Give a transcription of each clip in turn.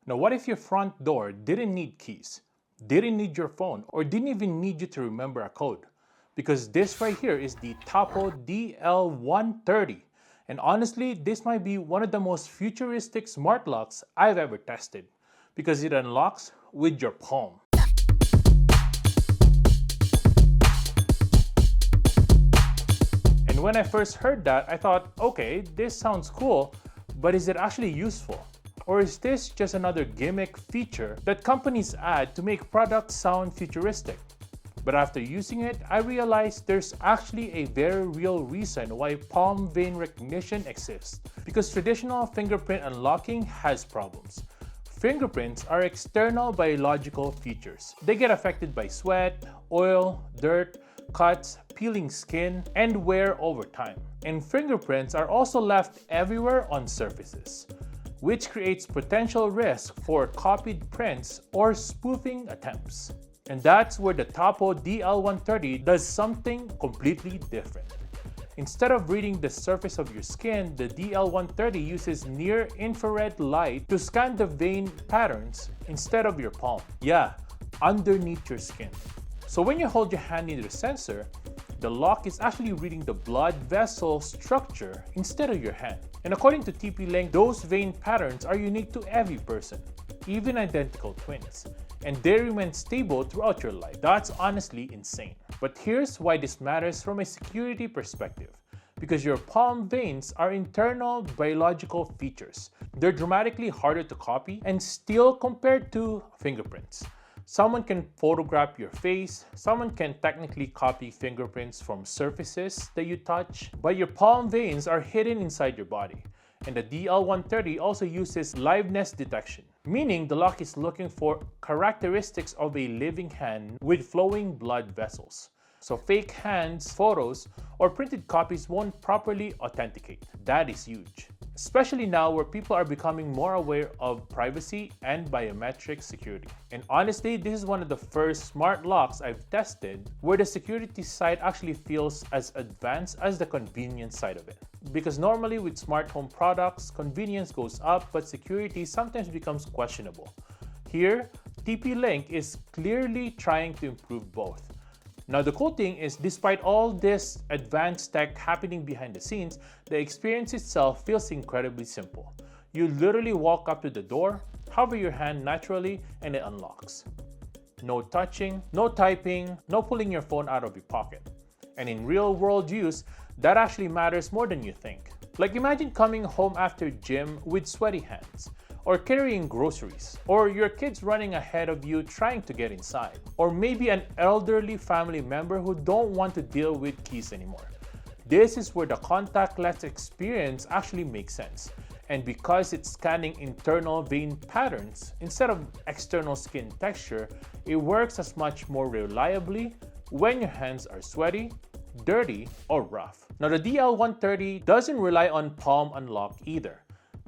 Now, what if your front door didn't need keys, didn't need your phone, or didn't even need you to remember a code? Because this right here is the Tapo DL130. And honestly, this might be one of the most futuristic smart locks I've ever tested because it unlocks with your palm. And when I first heard that, I thought, okay, this sounds cool, but is it actually useful? Or is this just another gimmick feature that companies add to make products sound futuristic? But after using it, I realized there's actually a very real reason why palm vein recognition exists. Because traditional fingerprint unlocking has problems. Fingerprints are external biological features. They get affected by sweat, oil, dirt, cuts, peeling skin, and wear over time. And fingerprints are also left everywhere on surfaces, which creates potential risk for copied prints or spoofing attempts. And that's where the Tapo DL130 does something completely different. Instead of reading the surface of your skin, the DL130 uses near-infrared light to scan the vein patterns instead of your palm. Yeah, underneath your skin. So when you hold your hand near the sensor, the lock is actually reading the blood vessel structure instead of your hand. And according to TP-Link, those vein patterns are unique to every person, even identical twins. And they remain stable throughout your life. That's honestly insane. But here's why this matters from a security perspective. Because your palm veins are internal biological features. They're dramatically harder to copy and steal compared to fingerprints. Someone can photograph your face, someone can technically copy fingerprints from surfaces that you touch, but your palm veins are hidden inside your body. And the DL130 also uses liveness detection, meaning the lock is looking for characteristics of a living hand with flowing blood vessels. So fake hands, photos, or printed copies won't properly authenticate. That is huge. Especially now where people are becoming more aware of privacy and biometric security. And honestly, this is one of the first smart locks I've tested where the security side actually feels as advanced as the convenience side of it. Because normally with smart home products, convenience goes up, but security sometimes becomes questionable. Here, TP-Link is clearly trying to improve both. Now the cool thing is, despite all this advanced tech happening behind the scenes, the experience itself feels incredibly simple. You literally walk up to the door, hover your hand naturally, and it unlocks. No touching, no typing, no pulling your phone out of your pocket. And in real world use, that actually matters more than you think. Like imagine coming home after gym with sweaty hands, or carrying groceries, or your kids running ahead of you trying to get inside, or maybe an elderly family member who don't want to deal with keys anymore. This is where the contactless experience actually makes sense. And because it's scanning internal vein patterns instead of external skin texture, it works as much more reliably when your hands are sweaty, dirty, or rough. Now the DL130 doesn't rely on palm unlock either.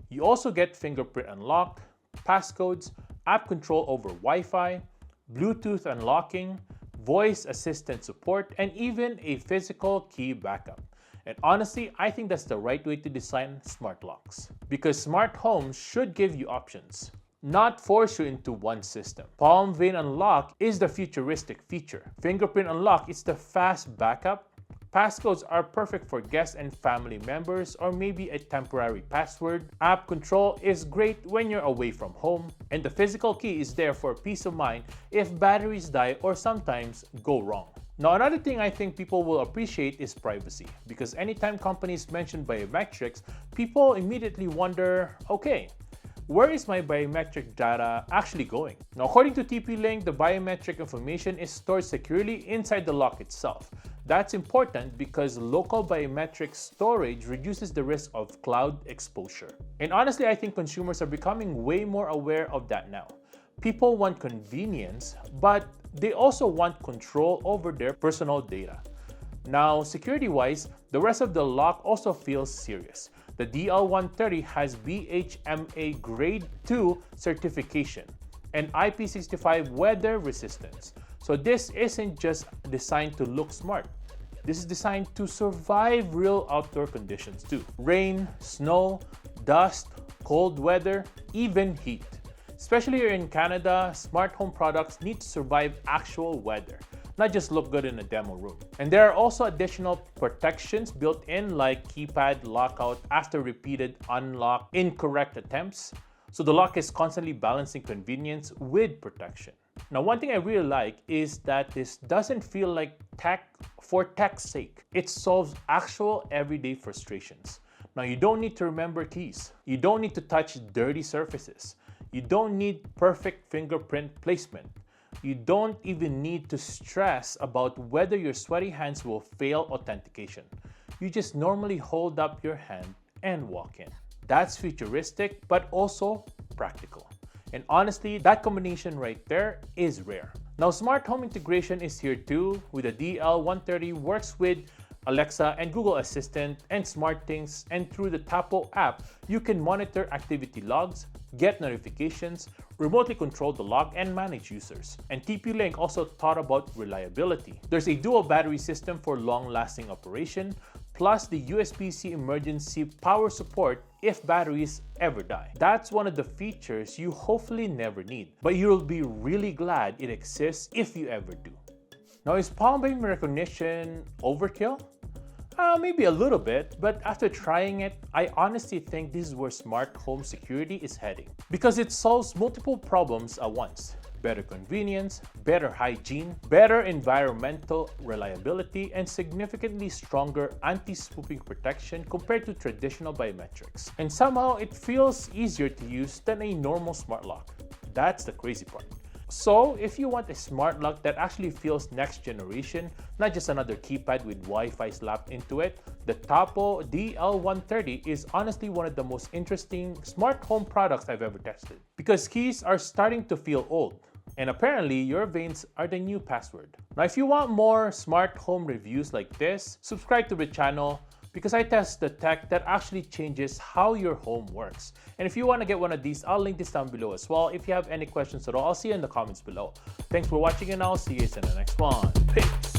You also get fingerprint unlock, passcodes, app control over Wi-Fi, Bluetooth unlocking, voice assistant support, and even a physical key backup. And honestly, I think that's the right way to design smart locks. Because smart homes should give you options, not force you into one system. Palm vein unlock is the futuristic feature. Fingerprint unlock is the fast backup. Passcodes are perfect for guests and family members, or maybe a temporary password. App control is great when you're away from home. And the physical key is there for peace of mind if batteries die or sometimes go wrong. Now, another thing I think people will appreciate is privacy. Because anytime companies mention biometrics, people immediately wonder, okay, where is my biometric data actually going? Now, according to TP-Link, the biometric information is stored securely inside the lock itself. That's important because local biometric storage reduces the risk of cloud exposure. And honestly, I think consumers are becoming way more aware of that now. People want convenience, but they also want control over their personal data. Now, security-wise, the rest of the lock also feels serious. The DL130 has BHMA Grade 2 certification and IP65 weather resistance. So this isn't just designed to look smart. This is designed to survive real outdoor conditions too. Rain, snow, dust, cold weather, even heat. Especially here in Canada, smart home products need to survive actual weather, not just look good in a demo room. And there are also additional protections built in, like keypad lockout after repeated unlock incorrect attempts. So the lock is constantly balancing convenience with protection. Now, one thing I really like is that this doesn't feel like tech for tech's sake. It solves actual everyday frustrations. Now, you don't need to remember keys. You don't need to touch dirty surfaces. You don't need perfect fingerprint placement. You don't even need to stress about whether your sweaty hands will fail authentication. You just normally hold up your hand and walk in. That's futuristic, but also practical. And honestly, that combination right there is rare. Now, smart home integration is here too. With the DL130 works with Alexa and Google Assistant and SmartThings, and through the Tapo app, you can monitor activity logs, get notifications, remotely control the lock, and manage users. And TP-Link also thought about reliability. There's a dual battery system for long-lasting operation, plus the USB-C emergency power support if batteries ever die. That's one of the features you hopefully never need, but you'll be really glad it exists if you ever do. Now, is palm beam recognition overkill? Maybe a little bit, but after trying it, I honestly think this is where smart home security is heading, because it solves multiple problems at once. Better convenience, better hygiene, better environmental reliability, and significantly stronger anti-spoofing protection compared to traditional biometrics. And somehow it feels easier to use than a normal smart lock. That's the crazy part. So if you want a smart lock that actually feels next generation, not just another keypad with Wi-Fi slapped into it, the Tapo DL130 is honestly one of the most interesting smart home products I've ever tested. Because keys are starting to feel old, and apparently your veins are the new password. Now, if you want more smart home reviews like this, subscribe to the channel, because I test the tech that actually changes how your home works. And if you want to get one of these, I'll link this down below as well. If you have any questions at all, I'll see you in the comments below. Thanks for watching, and I'll see you in the next one. Peace!